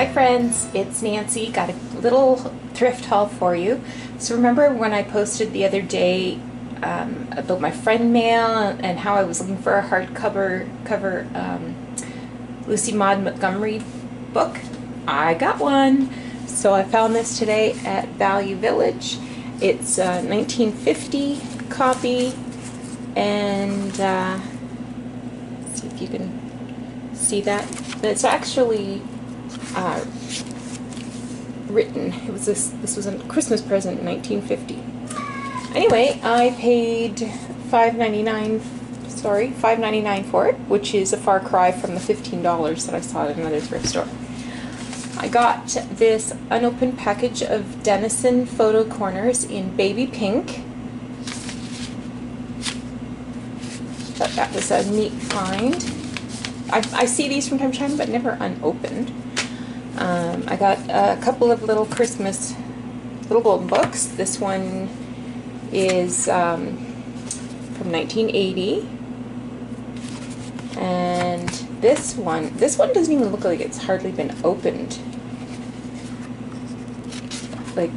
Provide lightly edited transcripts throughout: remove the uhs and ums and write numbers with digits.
Hi friends, it's Nancy. Got a little thrift haul for you. So remember when I posted the other day about my friend mail and how I was looking for a hardcover Lucy Maud Montgomery book? I got one. So I found this today at Value Village. It's a 1950 copy, and see if you can see that. But it's actually written. This was a Christmas present in 1950. Anyway, I paid $5.99 for it, which is a far cry from the $15 that I saw at another thrift store. I got this unopened package of Denison photo corners in baby pink. Thought that was a neat find. I see these from time to time, but never unopened. I got a couple of little Christmas little golden books. This one is from 1980, and this one doesn't even look like it's hardly been opened. Like,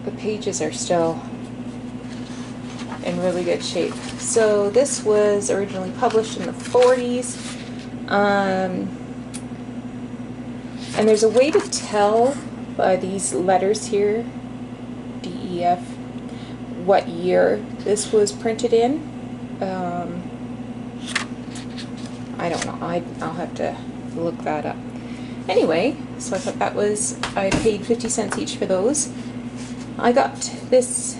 the pages are still in really good shape. So this was originally published in the 40s. And there's a way to tell by these letters here, DEF, what year this was printed in. I don't know. I'll have to look that up. Anyway, so I thought that was, I paid 50 cents each for those. I got this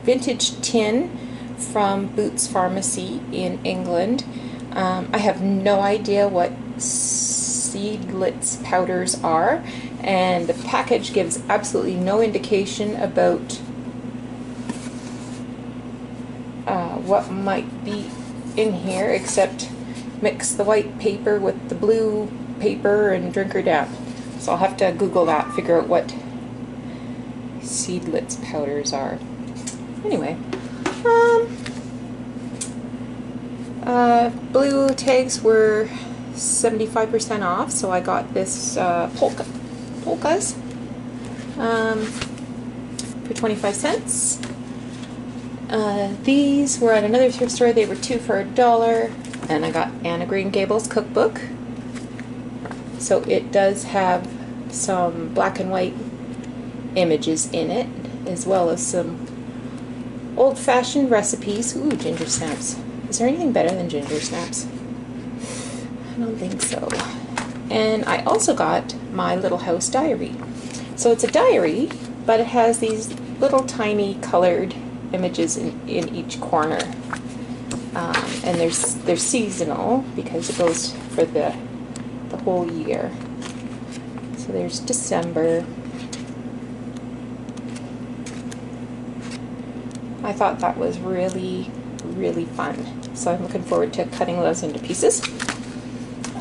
vintage tin from Boots Pharmacy in England. I have no idea what seedless powders are, and the package gives absolutely no indication about what might be in here, except mix the white paper with the blue paper and drink her down. So I'll have to Google that, figure out what seedless powders are. Anyway, blue tags were 75% off, so I got this polkas for 25 cents. These were at another thrift store. They were 2 for $1, and I got Anna Green Gables cookbook. So it does have some black and white images in it, as well as some old-fashioned recipes. Ooh, ginger snaps. Is there anything better than ginger snaps? I don't think so. And I also got my Little House diary. So it's a diary, but it has these little tiny colored images in each corner. And they're seasonal because it goes for the whole year. So there's December. I thought that was really, really fun. So I'm looking forward to cutting those into pieces.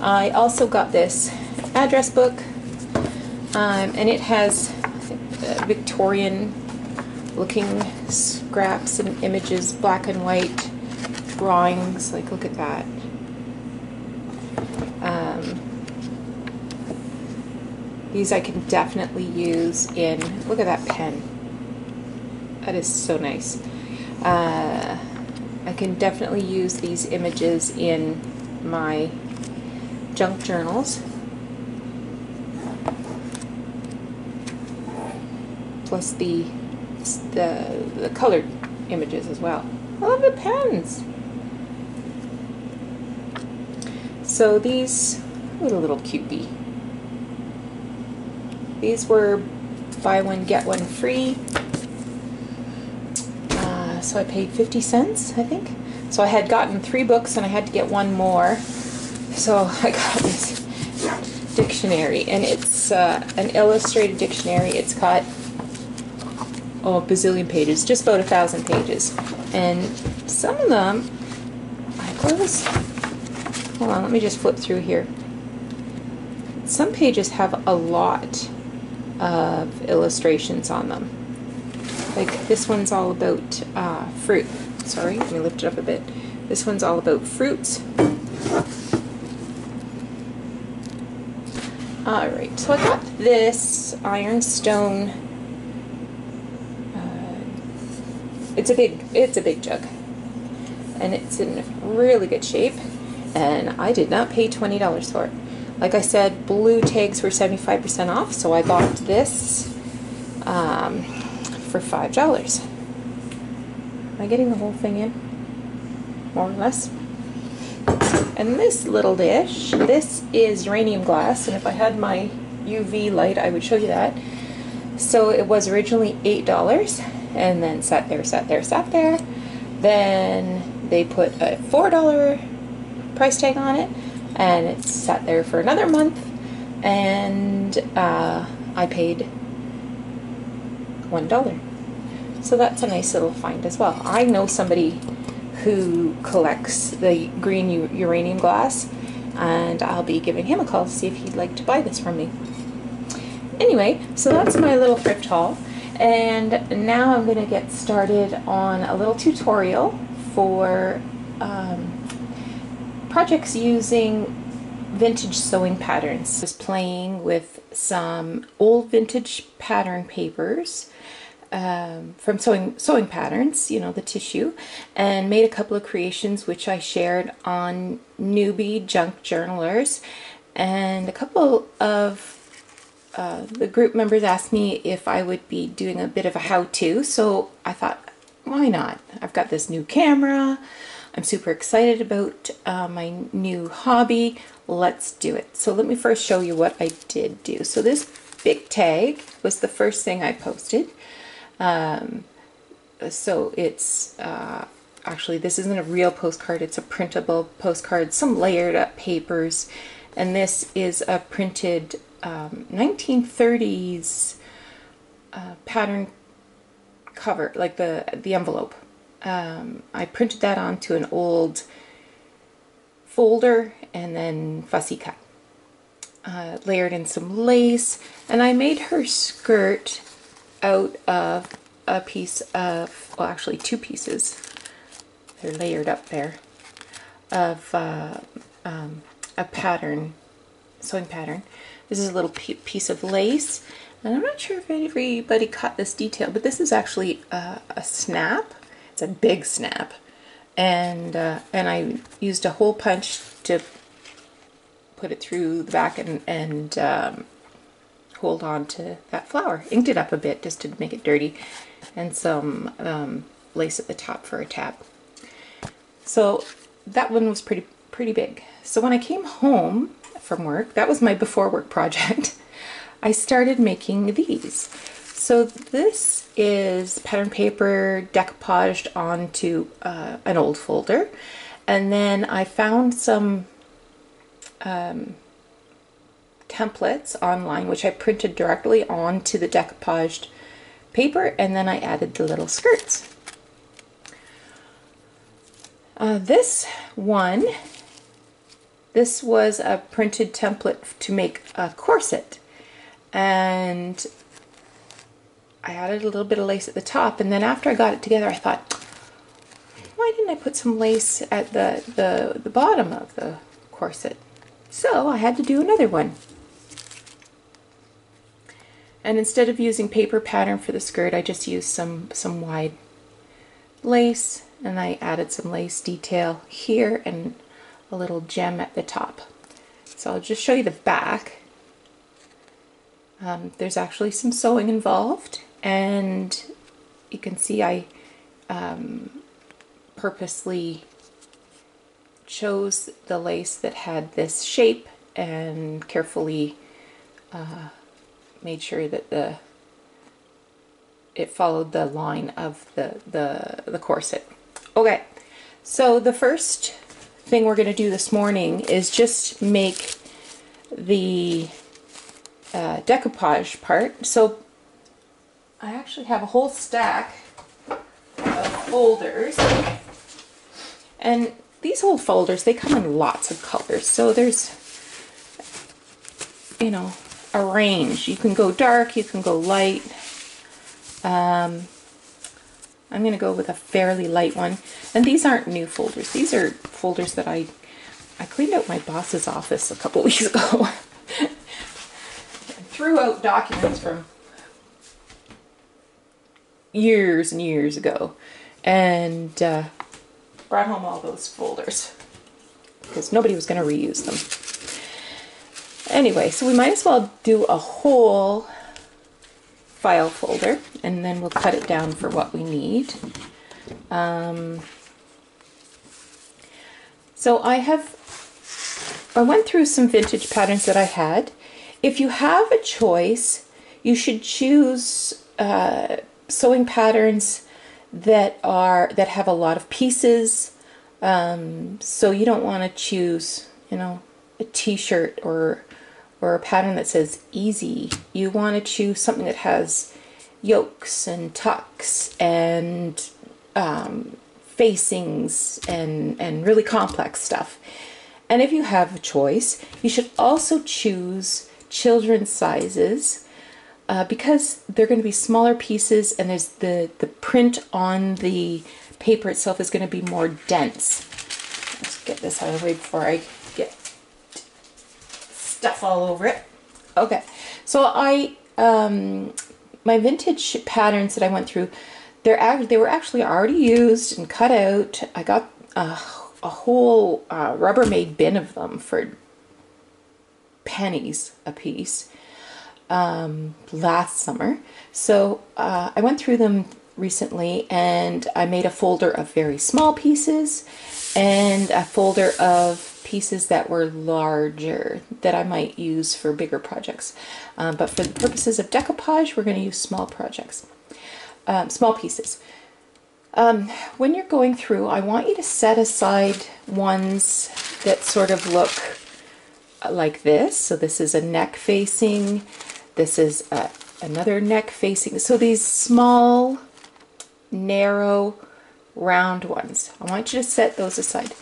I also got this address book, and it has Victorian looking scraps and images, black and white drawings. Like, look at that. These I can definitely use in, look at that pen. That is so nice. I can definitely use these images in my junk journals. Plus the colored images as well. I love the pens. So these, what a little cutie. These were buy one get one free. So I paid 50 cents, I think. So I had gotten 3 books and I had to get one more. So I got this dictionary, and it's an illustrated dictionary. It's got a bazillion pages, just about 1,000 pages. And some of them, hold on, let me just flip through here. Some pages have a lot of illustrations on them. Like this one's all about fruit. Sorry, let me lift it up a bit. This one's all about fruits. Alright, so I got this ironstone. It's a big jug, and it's in really good shape, and I did not pay $20 for it. Like I said, blue tags were 75% off, so I bought this for $5. Am I getting the whole thing in? More or less. And this little dish, this is uranium glass, and if I had my UV light, I would show you that. So it was originally $8, and then sat there. Then they put a $4 price tag on it, and it sat there for another month, and I paid $1. So that's a nice little find as well. I know somebody who collects the green uranium glass, and I'll be giving him a call to see if he'd like to buy this from me. Anyway, so that's my little thrift haul, and now I'm going to get started on a little tutorial for projects using vintage sewing patterns. I was playing with some old vintage pattern papers from sewing patterns, you know, the tissue, and made a couple of creations which I shared on Newbie Junk Journalers, and a couple of the group members asked me if I would be doing a bit of a how-to, so I thought, why not? I've got this new camera, I'm super excited about my new hobby, let's do it. So let me first show you what I did do. So this big tag was the first thing I posted. So it's actually, this isn't a real postcard, it's a printable postcard, some layered up papers, and this is a printed 1930s pattern cover, like the envelope. I printed that onto an old folder and then fussy cut. Layered in some lace, and I made her skirt out of a piece of, well, actually two pieces, they're layered up there, of a pattern, sewing pattern. This is a little piece of lace, and I'm not sure if everybody caught this detail, but this is actually a snap. It's a big snap, and I used a hole punch to put it through the back and hold on to that flower. Inked it up a bit just to make it dirty, and some lace at the top for a tab. So that one was pretty big. So when I came home from work, that was my before work project, I started making these. So this is pattern paper decoupaged onto an old folder, and then I found some templates online which I printed directly onto the decoupaged paper, and then I added the little skirts. This was a printed template to make a corset, and I added a little bit of lace at the top, and then after I got it together I thought, why didn't I put some lace at the bottom of the corset? So I had to do another one. And instead of using paper pattern for the skirt, I just used some wide lace, and I added some lace detail here and a little gem at the top. So I'll just show you the back. There's actually some sewing involved, and you can see I purposely chose the lace that had this shape and carefully made sure that it followed the line of the corset. Okay, so the first thing we're going to do this morning is just make the decoupage part. So I actually have a whole stack of folders, and these old folders, they come in lots of colors, so there's, you know, a range. You can go dark, you can go light. I'm going to go with a fairly light one, and these aren't new folders. These are folders that I cleaned out my boss's office a couple weeks ago. threw out documents from years and years ago and brought home all those folders because nobody was going to reuse them. Anyway, so we might as well do a whole file folder and then we'll cut it down for what we need. So I went through some vintage patterns that I had. If you have a choice, you should choose sewing patterns that have a lot of pieces. So you don't want to choose, you know, a t-shirt or a pattern that says easy. You want to choose something that has yokes and tucks and facings and really complex stuff. And if you have a choice, you should also choose children's sizes because they're going to be smaller pieces and there's the print on the paper itself is going to be more dense. Let's get this out of the way before I get stuff all over it. Okay, so my vintage patterns that I went through, they were actually already used and cut out. I got a whole Rubbermaid bin of them for pennies a piece last summer. So I went through them recently and I made a folder of very small pieces and a folder of pieces that were larger that I might use for bigger projects. But for the purposes of decoupage, we're going to use small projects, small pieces. When you're going through, I want you to set aside ones that sort of look like this. So this is a neck facing, this is another neck facing. So these small, narrow, round ones, I want you to set those aside.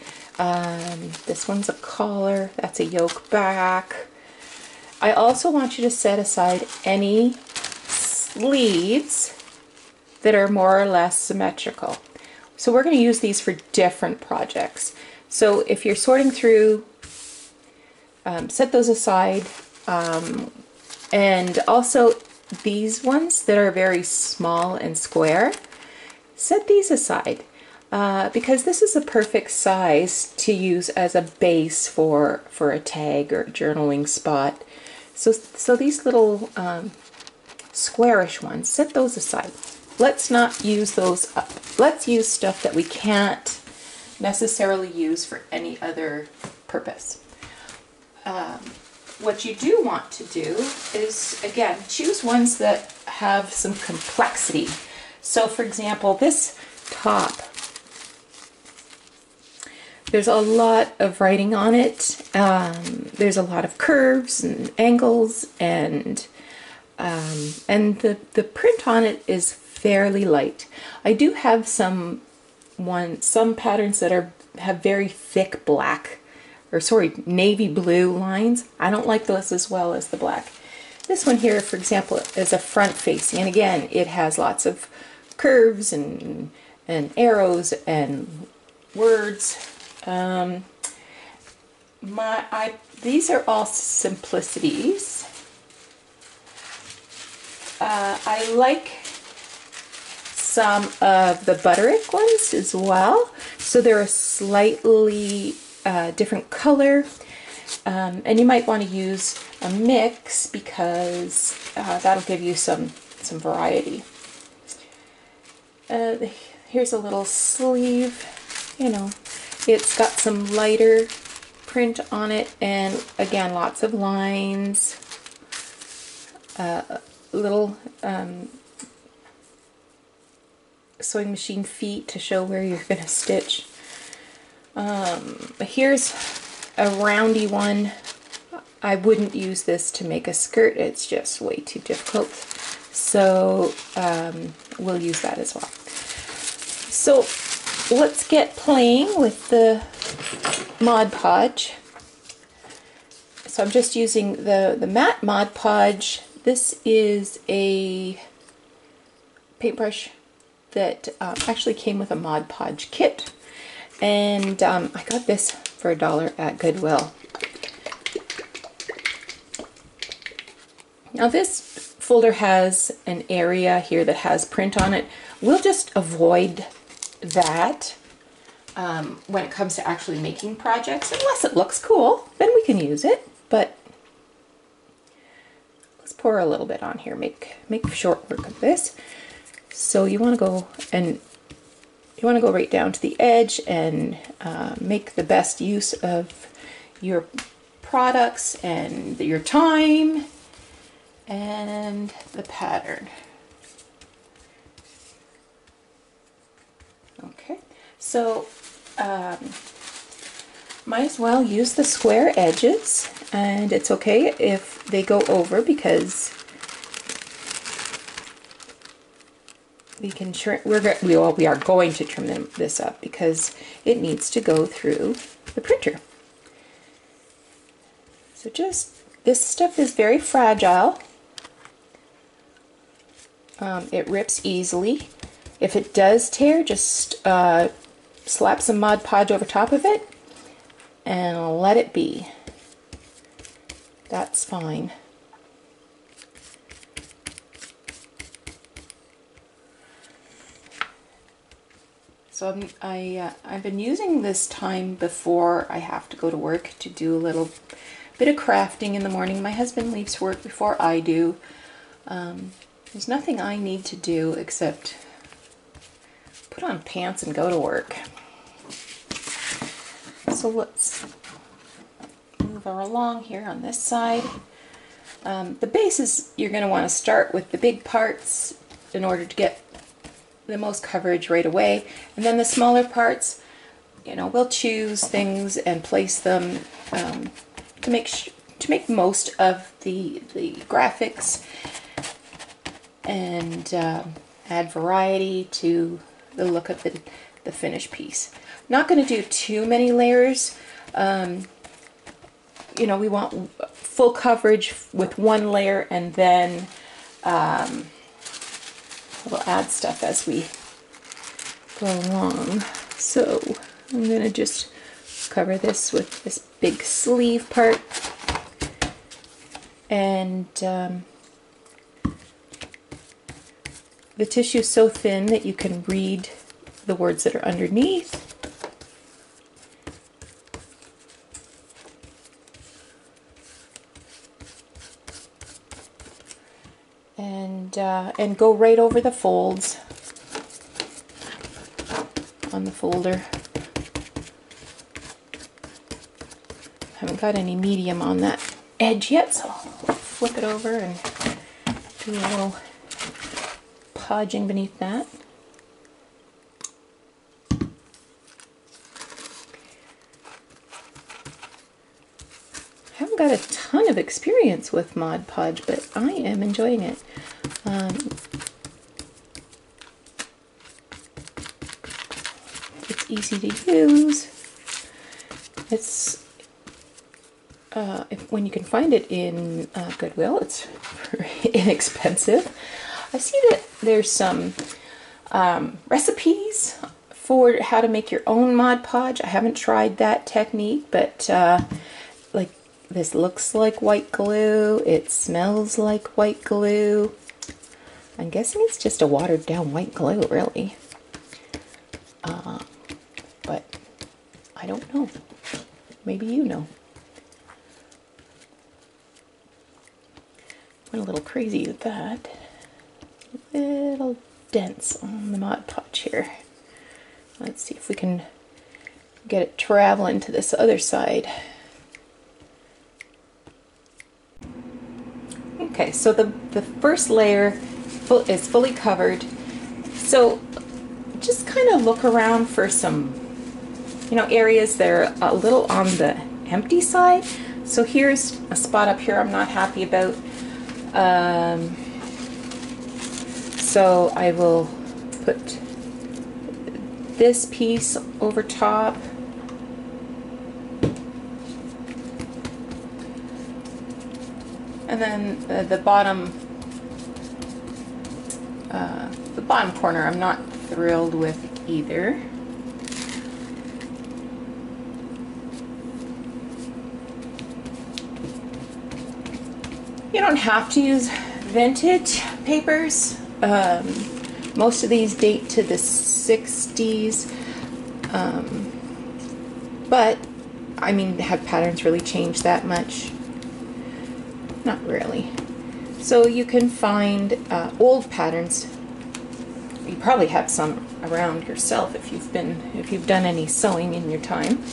This one's a collar, that's a yoke back. I also want you to set aside any sleeves that are more or less symmetrical. So we're going to use these for different projects. So if you're sorting through, set those aside. And also these ones that are very small and square, set these aside. Because this is a perfect size to use as a base for a tag or journaling spot. So these little squarish ones, set those aside. Let's not use those up. Let's use stuff that we can't necessarily use for any other purpose. What you do want to do is, again, choose ones that have some complexity. So for example, this top, there's a lot of writing on it. There's a lot of curves and angles and the print on it is fairly light. I do have some patterns that have very thick black, or sorry, navy blue lines. I don't like those as well as the black. This one here, for example, is a front facing, and again, it has lots of curves and arrows and words. These are all simplicities. I like some of the Butterick ones as well. So they're a slightly different color. And you might want to use a mix because that'll give you some variety. Here's a little sleeve, you know, it's got some lighter print on it, and again, lots of lines, little sewing machine feet to show where you're going to stitch. Here's a roundy one. I wouldn't use this to make a skirt, it's just way too difficult, so we'll use that as well. So let's get playing with the Mod Podge. So I'm just using the matte Mod Podge. This is a paintbrush that actually came with a Mod Podge kit, and I got this for $1 at Goodwill. Now this folder has an area here that has print on it. We'll just avoid that when it comes to actually making projects, unless it looks cool, then we can use it. But let's pour a little bit on here, make short work of this. So you want to go right down to the edge and make the best use of your products and your time and the pattern. Okay, so might as well use the square edges, and it's okay if they go over because we can trim. We are going to trim this up because it needs to go through the printer. So this stuff is very fragile. It rips easily. If it does tear, just slap some Mod Podge over top of it and let it be. That's fine. So I've been using this time before I have to go to work to do a little bit of crafting in the morning. My husband leaves work before I do. There's nothing I need to do except put on pants and go to work. So let's move her along here on this side. The bases, you're going to want to start with the big parts in order to get the most coverage right away, and then the smaller parts, you know, we'll choose things and place them to make most of the graphics and add variety to the look of the finished piece. Not going to do too many layers. You know, we want full coverage with one layer, and then we'll add stuff as we go along. So I'm going to just cover this with this big sleeve part, and the tissue is so thin that you can read the words that are underneath. And go right over the folds on the folder. Haven't got any medium on that edge yet, so I'll flip it over and do a little podging beneath that. I haven't got a ton of experience with Mod Podge, but I am enjoying it. It's easy to use. It's when you can find it in Goodwill, it's very inexpensive. I see that there's some recipes for how to make your own Mod Podge. I haven't tried that technique, but like, this looks like white glue. It smells like white glue. I'm guessing it's just a watered down white glue, really. But I don't know. Maybe you know. Went a little crazy with that. Little dents on the Mod Podge here. Let's see if we can get it traveling to this other side. Okay, so the first layer is fully covered. So just kind of look around for some, you know, areas that are a little on the empty side. So here's a spot up here I'm not happy about. So I will put this piece over top. And then the bottom corner I'm not thrilled with either. You don't have to use vintage papers. Most of these date to the 60s. But, I mean, have patterns really changed that much? Not really. So you can find old patterns. You probably have some around yourself if you've done any sewing in your time.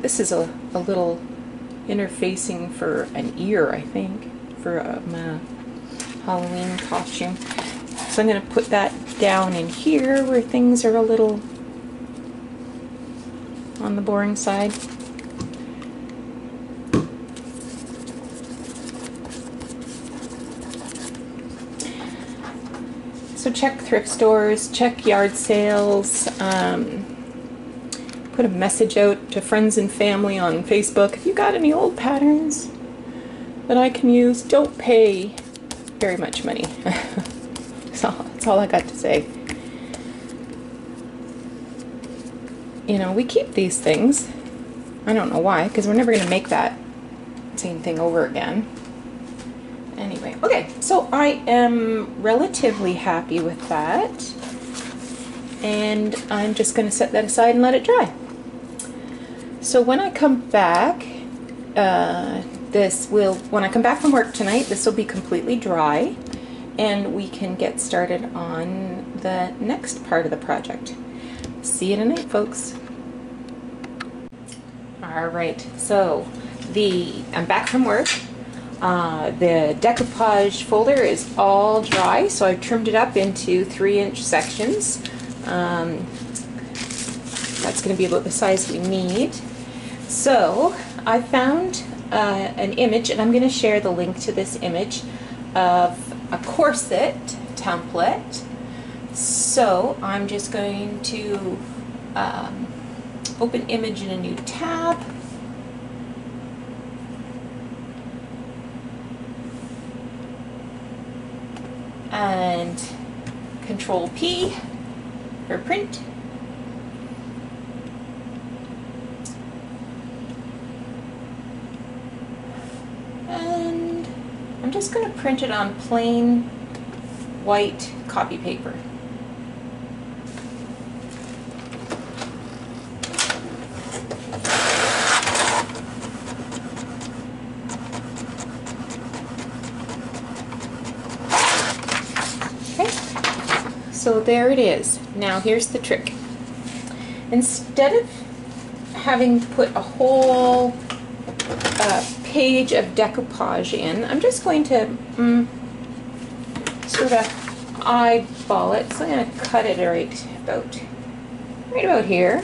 This is a little interfacing for an ear, I think, for a Halloween costume. So I'm going to put that down in here where things are a little on the boring side. So check thrift stores, check yard sales, put a message out to friends and family on Facebook. If you got any old patterns that I can use, don't pay very much money. So that's all I got to say. You know, we keep these things. I don't know why, because we're never going to make that same thing over again. Anyway, okay, so I am relatively happy with that. And I'm just going to set that aside and let it dry. So when I come back, when I come back from work tonight, this will be completely dry. And we can get started on the next part of the project. See you tonight, folks. Alright, so I'm back from work. The decoupage folder is all dry, so I've trimmed it up into 3-inch sections. That's going to be about the size we need. So I found an image, and I'm going to share the link to this image of a corset template. So I'm just going to open image in a new tab. And Control P for print. And I'm just going to print it on plain white copy paper. So there it is. Now here's the trick. Instead of having put a whole page of decoupage in, I'm just going to sort of eyeball it. So I'm going to cut it right about here.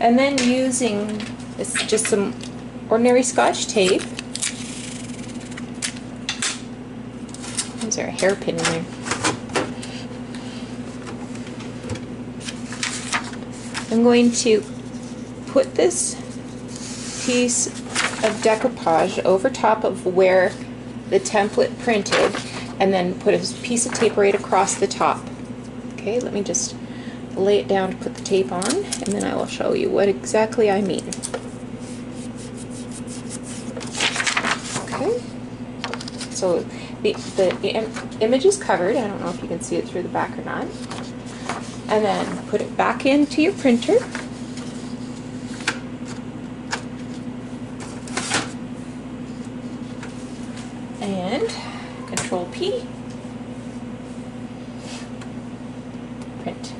And then using this, just some ordinary Scotch tape. Is there a hairpin in there? I'm going to put this piece of decoupage over top of where the template printed, and then put a piece of tape right across the top. Okay, let me just lay it down to put the tape on, and then I will show you what exactly I mean. Okay, so the image is covered. I don't know if you can see it through the back or not. And then put it back into your printer. And Control P. Print.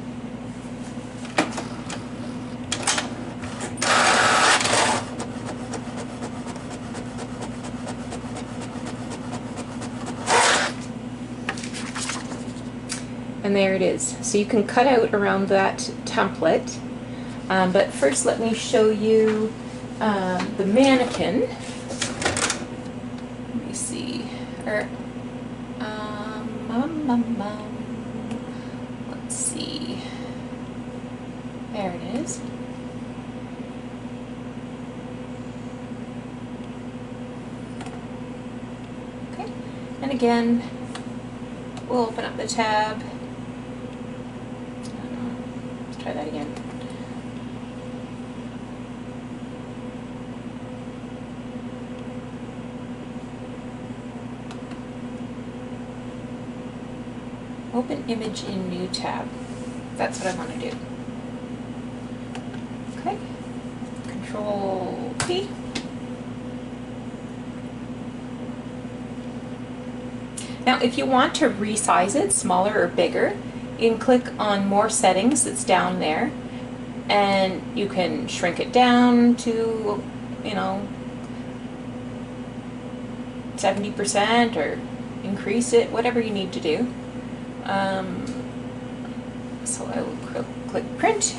And there it is. So you can cut out around that template. But first let me show you the mannequin. Let me see. Let's see. There it is. Okay. And again, we'll open up the tab. Try that again. Open image in new tab. That's what I want to do. Okay. Control P. Now if you want to resize it, smaller or bigger, you can click on more settings that's down there, and you can shrink it down to, you know, 70% or increase it, whatever you need to do. So I will click print.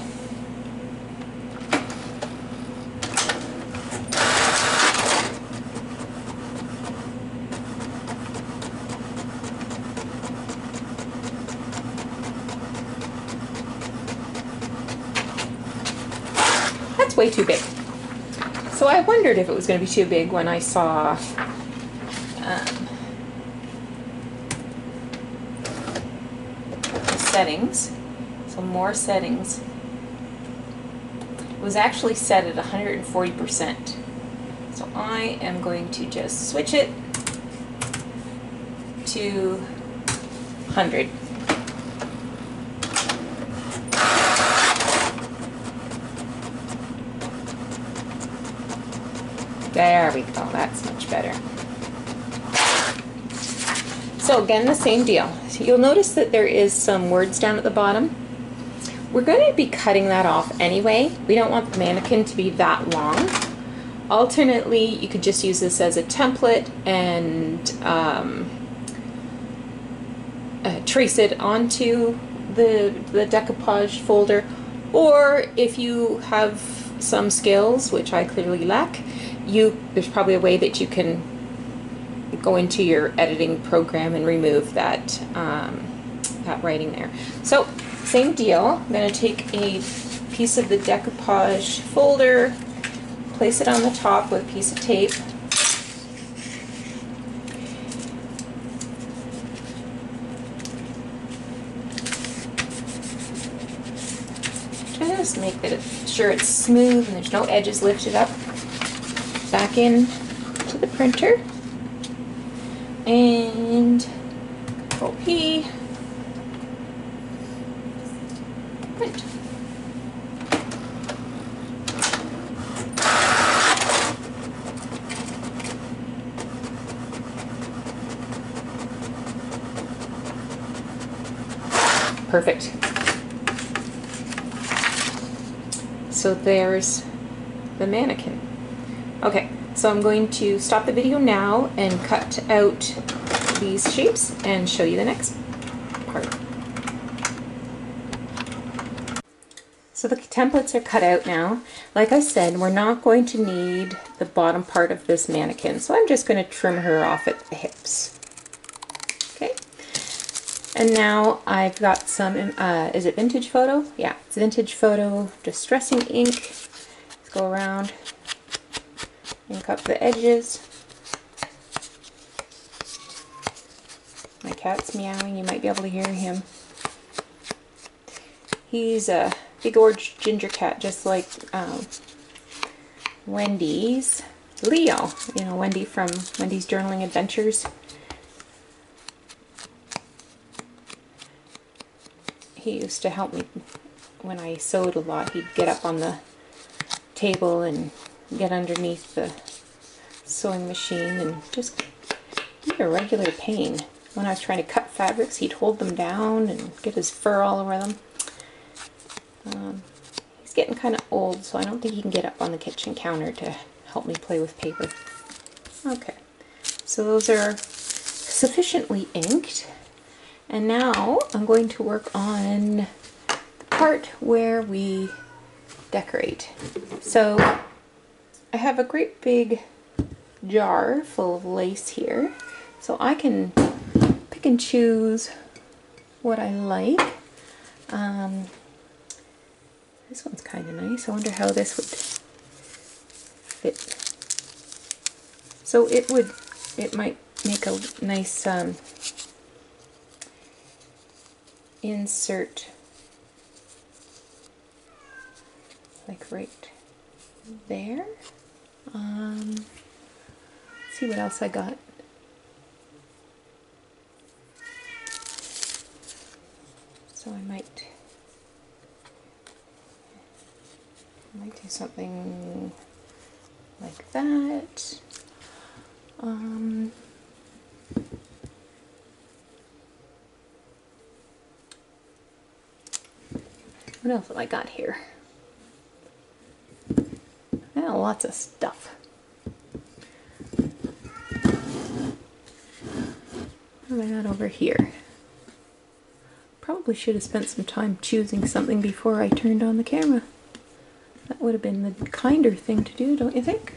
That's way too big. So I wondered if it was going to be too big when I saw settings. So more settings. It was actually set at 140%. So I am going to just switch it to 100. There we go, that's much better. So again, the same deal. So you'll notice that there is some words down at the bottom. We're going to be cutting that off anyway. We don't want the mannequin to be that long. Alternately, you could just use this as a template and trace it onto the decoupage folder. Or if you have some skills, which I clearly lack, there's probably a way that you can go into your editing program and remove that that writing there. So same deal. I'm going to take a piece of the decoupage folder, place it on the top with a piece of tape. Just make sure it's smooth and there's no edges lifted up. Back in to the printer and Control P, print. Perfect. So there's the mannequin. Okay, so I'm going to stop the video now and cut out these shapes and show you the next part. So the templates are cut out now. Like I said, we're not going to need the bottom part of this mannequin, so I'm just going to trim her off at the hips. Okay, and now I've got some, is it vintage photo? Yeah, it's vintage photo distressing ink. Let's go around. Ink up the edges. My cat's meowing, you might be able to hear him. He's a big orange ginger cat, just like Wendy's Leo. You know, Wendy from Wendy's Journaling Adventures. He used to help me when I sewed a lot. He'd get up on the table and get underneath the sewing machine and just be a regular pain. When I was trying to cut fabrics, he'd hold them down and get his fur all over them. He's getting kind of old, so I don't think he can get up on the kitchen counter to help me play with paper. Okay, so those are sufficiently inked, and now I'm going to work on the part where we decorate. So I have a great big jar full of lace here, so I can pick and choose what I like. This one's kind of nice. I wonder how this would fit. So it might make a nice insert, like right there. Let's see what else I got. something like that. What else have I got here? Yeah, lots of stuff. What have I got over here? Probably should have spent some time choosing something before I turned on the camera. That would have been the kinder thing to do, don't you think?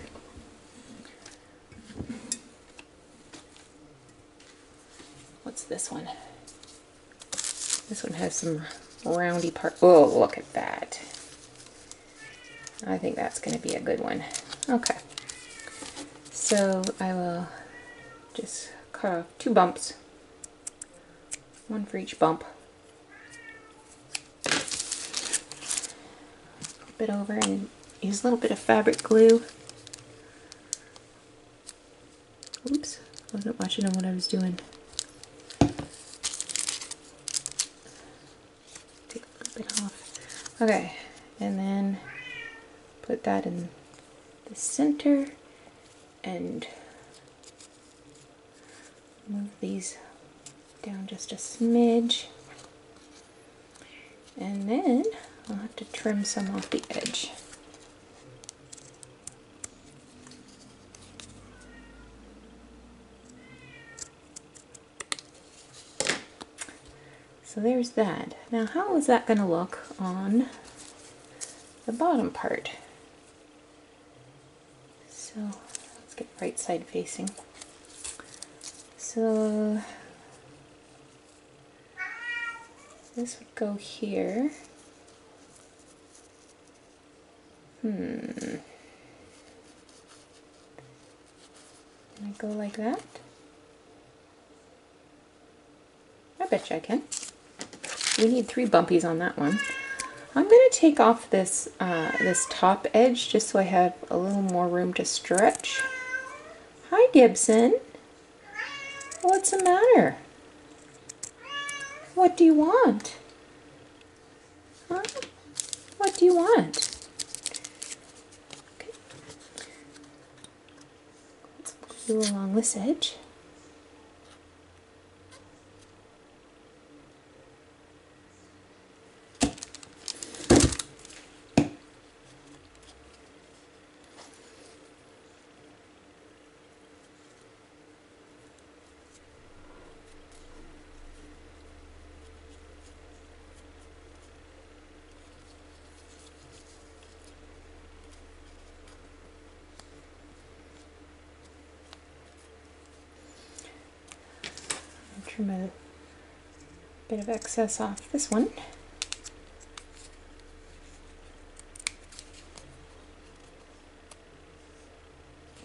What's this one? This one has some roundy part. Oh, look at that. I think that's going to be a good one. Okay. So I will just cut off 2 bumps. 1 for each bump. Flip it over and use a little bit of fabric glue. Oops, wasn't watching on what I was doing. Take a little bit off. Okay, and then put that in the center and move these down just a smidge. And then I'll have to trim some off the edge. So there's that. Now how is that going to look on the bottom part? So let's get right side facing. So this would go here. Can I go like that? I bet you I can. We need 3 bumpies on that one. I'm going to take off this this top edge just so I have a little more room to stretch. Hi, Gibson. What's the matter? What do you want? Huh? What do you want? Okay. Let's go along this edge. Trim a bit of excess off this one.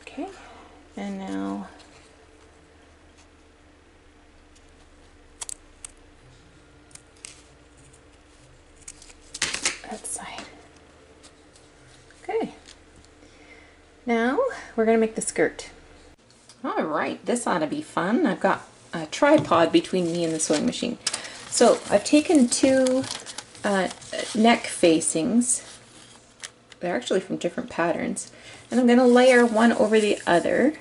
Okay, and now that side. Okay, now we're going to make the skirt. All right, this ought to be fun. I've got a tripod between me and the sewing machine. So I've taken 2 neck facings. They're actually from different patterns. And I'm going to layer one over the other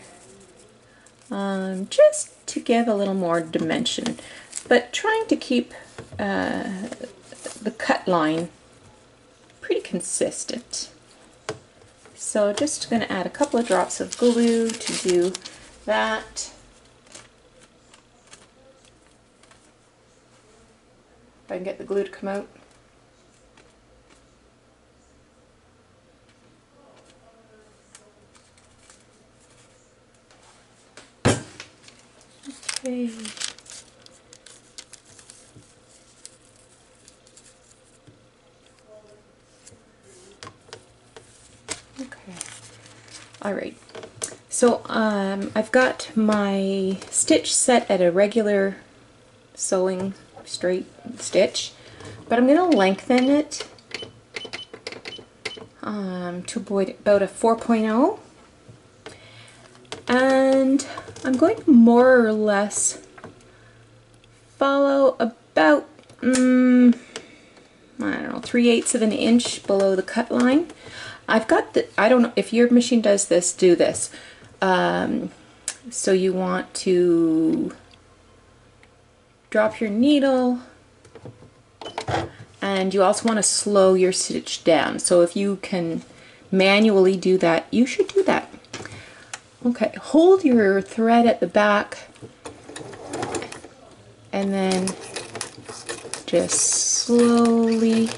just to give a little more dimension. But trying to keep the cut line pretty consistent. So just going to add a couple of drops of glue to do that. If I can get the glue to come out. Okay. Okay. All right. So I've got my stitch set at a regular sewing straight stitch, but I'm going to lengthen it to about a 4.0, and I'm going to more or less follow about I don't know, 3/8 of an inch below the cut line. I've got the, I don't know if your machine does this, do this. So you want to drop your needle, and you also want to slow your stitch down. So if you can manually do that, you should do that. Okay, hold your thread at the back and then just slowly,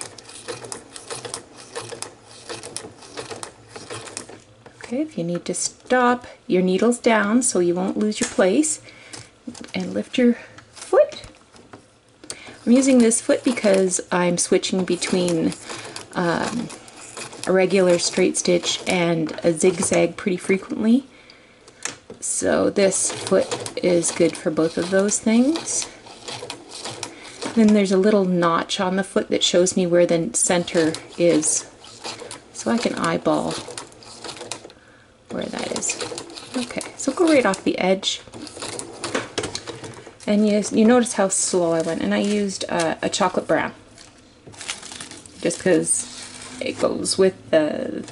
okay, if you need to stop your needles down so you won't lose your place, and lift your foot. I'm using this foot because I'm switching between a regular straight stitch and a zigzag pretty frequently. So this foot is good for both of those things. Then there's a little notch on the foot that shows me where the center is, so I can eyeball where that is. Okay, so go right off the edge. And you notice how slow I went, and I used a chocolate brown just because it goes with the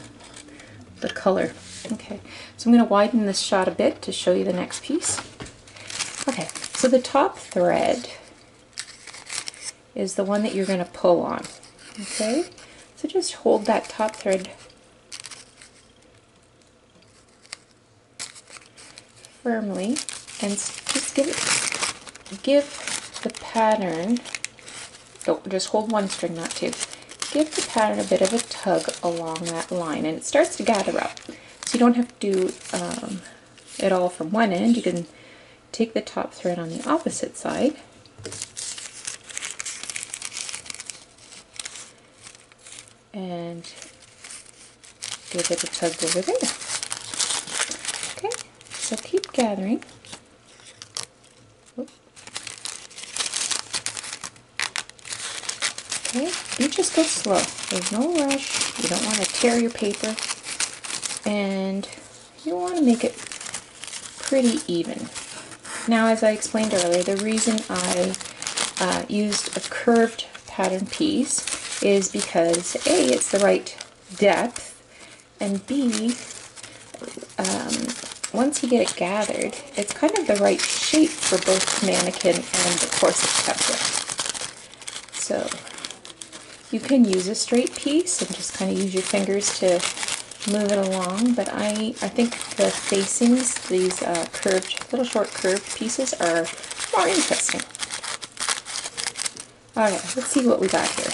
color. Okay, so I'm going to widen this shot a bit to show you the next piece. Okay, so the top thread is the one that you're going to pull on. Okay, so just hold that top thread firmly and just give the pattern, don't just hold one string, not two. Give the pattern a bit of a tug along that line, and it starts to gather up. So you don't have to do it all from one end. You can take the top thread on the opposite side and give it a tug over there. Okay, so keep gathering. Okay, you just go slow. There's no rush. You don't want to tear your paper, and you want to make it pretty even. Now, as I explained earlier, the reason I used a curved pattern piece is because A, it's the right depth, and B, once you get it gathered, it's kind of the right shape for both the Mannequin and the corset template. So you can use a straight piece and just kind of use your fingers to move it along, but I think the facings, these curved, little short curved pieces, are more interesting. Alright, let's see what we got here.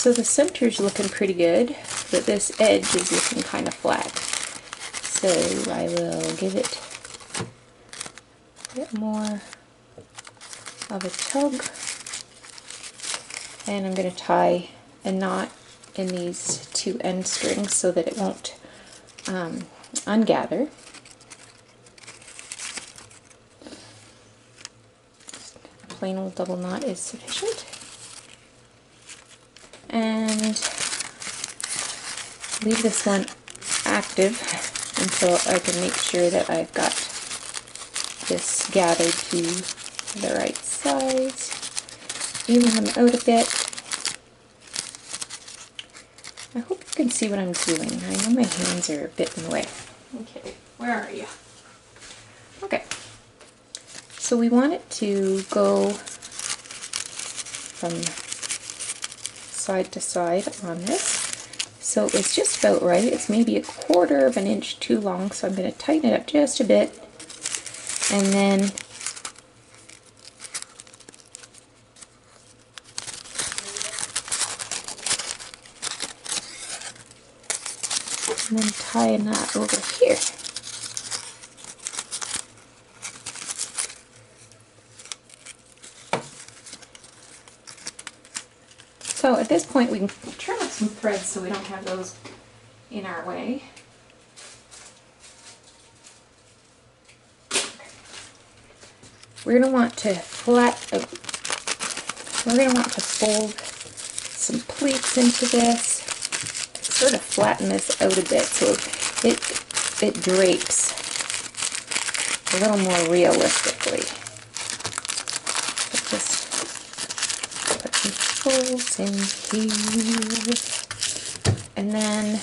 So the center's looking pretty good, but this edge is looking kind of flat. So I will give it a bit more of a tug, and I'm going to tie a knot in these two end strings so that it won't ungather. A plain old double knot is sufficient. And leave this one active until I can make sure that I've got this gathered to the right size. Even them out a bit. I hope you can see what I'm doing. I know my hands are a bit in the way. Okay, where are you? Okay, so we want it to go from side to side on this. So it's just about right. It's maybe a quarter of an inch too long, so I'm going to tighten it up just a bit. And then tie a knot over here. So at this point we can trim up some threads so we don't have those in our way. We're going to want to fold some pleats into this, sort of flatten this out a bit so it drapes a little more realistically. But just folds in here, and then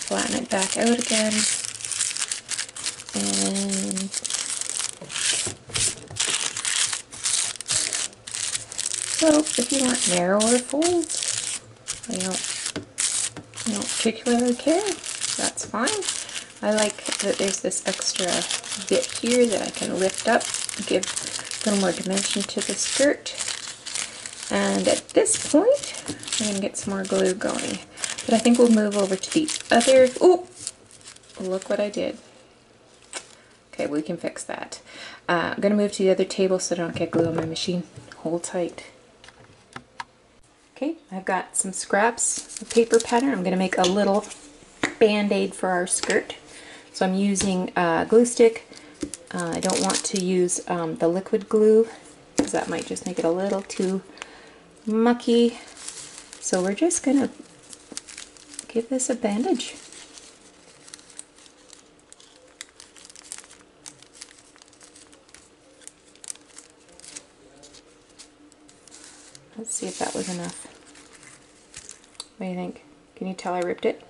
flatten it back out again, and so if you want narrower folds, I don't particularly care, that's fine. I like that there's this extra bit here that I can lift up, give a little more dimension to the skirt. And at this point, I'm going to get some more glue going. But I think we'll move over to the other, oh, look what I did. Okay, we can fix that. I'm going to move to the other table so I don't get glue on my machine. Hold tight. Okay, I've got some scraps of paper pattern. I'm going to make a little band-aid for our skirt. So I'm using glue stick. I don't want to use the liquid glue because that might just make it a little too mucky. So we're just going to give this a bandage. Let's see if that was enough. What do you think? Can you tell I ripped it?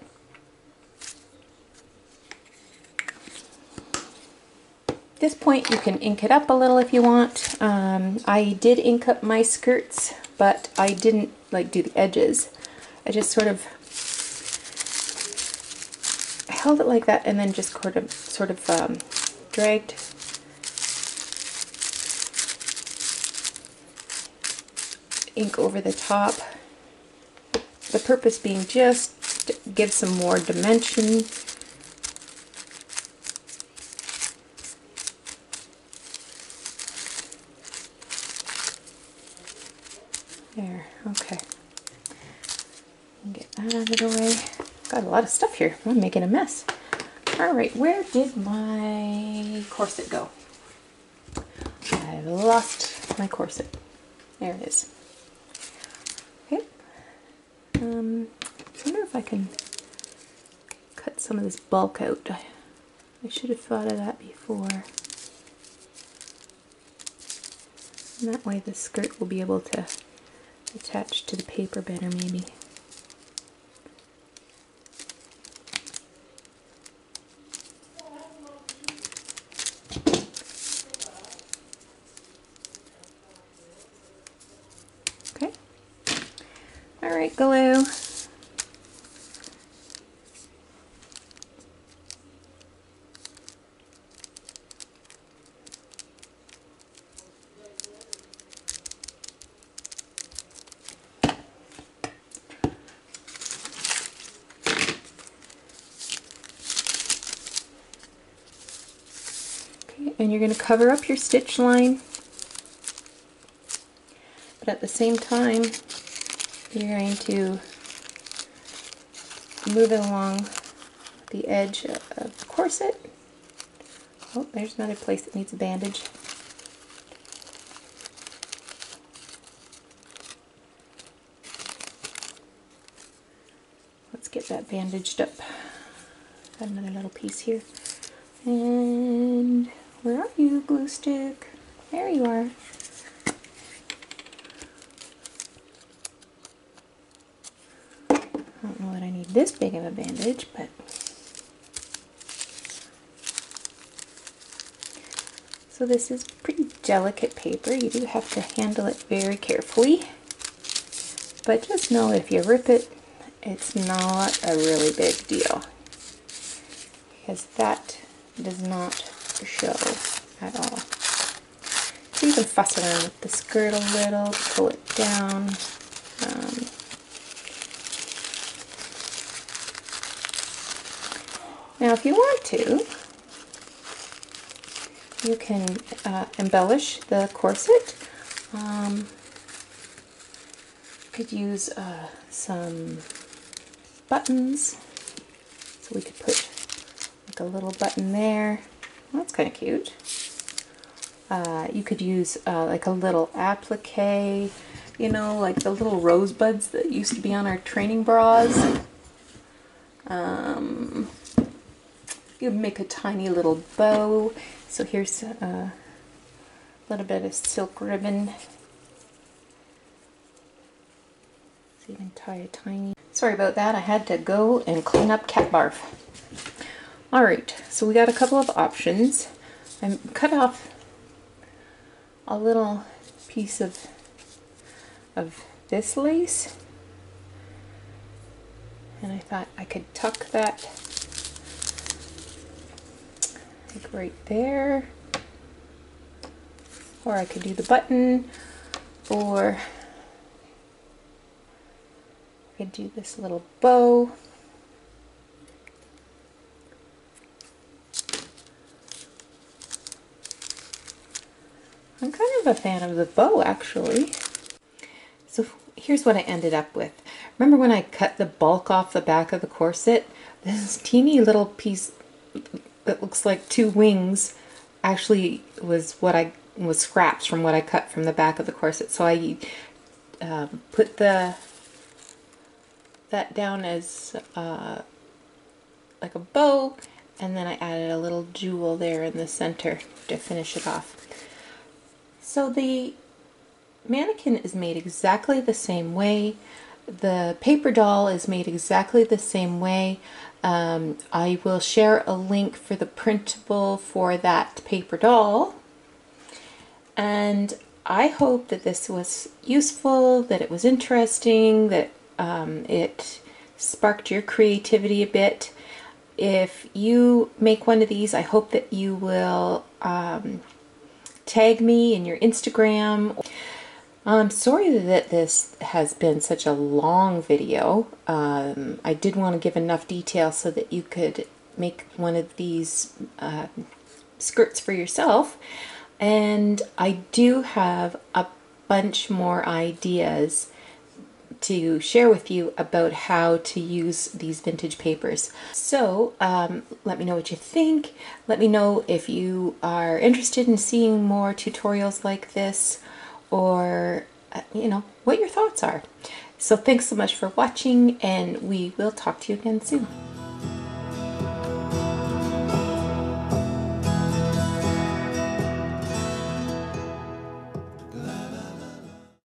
At this point you can ink it up a little if you want. I did ink up my skirts, but I didn't like do the edges. I just sort of held it like that and then just sort of dragged ink over the top. The purpose being just to give some more dimension. There, okay. Get that out of the way. Got a lot of stuff here. I'm making a mess. Alright, where did my corset go? I lost my corset. There it is. Okay. I wonder if I can cut some of this bulk out. I should have thought of that before. And that way the skirt will be able to attach to the paper better, maybe. Okay. All right, glue. And you're going to cover up your stitch line, but at the same time you're going to move it along the edge of the corset. Oh, there's another place that needs a bandage. Let's get that bandaged up. Got another little piece here. And where are you, glue stick? There you are. I don't know that I need this big of a bandage, but so this is pretty delicate paper. You do have to handle it very carefully. But just know if you rip it, it's not a really big deal, because that does not show at all. So you can fuss around with the skirt a little, pull it down. Now if you want to, you can embellish the corset. You could use some buttons. So we could put like a little button there. Well, that's kind of cute. You could use like a little applique, you know, like the little rosebuds that used to be on our training bras. You would make a tiny little bow. So here's a little bit of silk ribbon. even tie a tiny... Sorry about that, I had to go and clean up cat barf. Alright, so we got a couple of options. I cut off a little piece of this lace, and I thought I could tuck that like right there, or I could do the button, or I could do this little bow. I'm kind of a fan of the bow, actually. So here's what I ended up with. Remember when I cut the bulk off the back of the corset? This teeny little piece that looks like two wings actually was scraps from what I cut from the back of the corset. So I put that down as like a bow, and then I added a little jewel there in the center to finish it off. So the mannequin is made exactly the same way. The paper doll is made exactly the same way. I will share a link for the printable for that paper doll. And I hope that this was useful, that it was interesting, that it sparked your creativity a bit. If you make one of these, I hope that you will tag me in your Instagram. I'm sorry that this has been such a long video. I did want to give enough detail so that you could make one of these skirts for yourself. And I do have a bunch more ideas to share with you about how to use these vintage papers. So let me know what you think. Let me know if you are interested in seeing more tutorials like this, or you know, what your thoughts are. So thanks so much for watching, and we will talk to you again soon.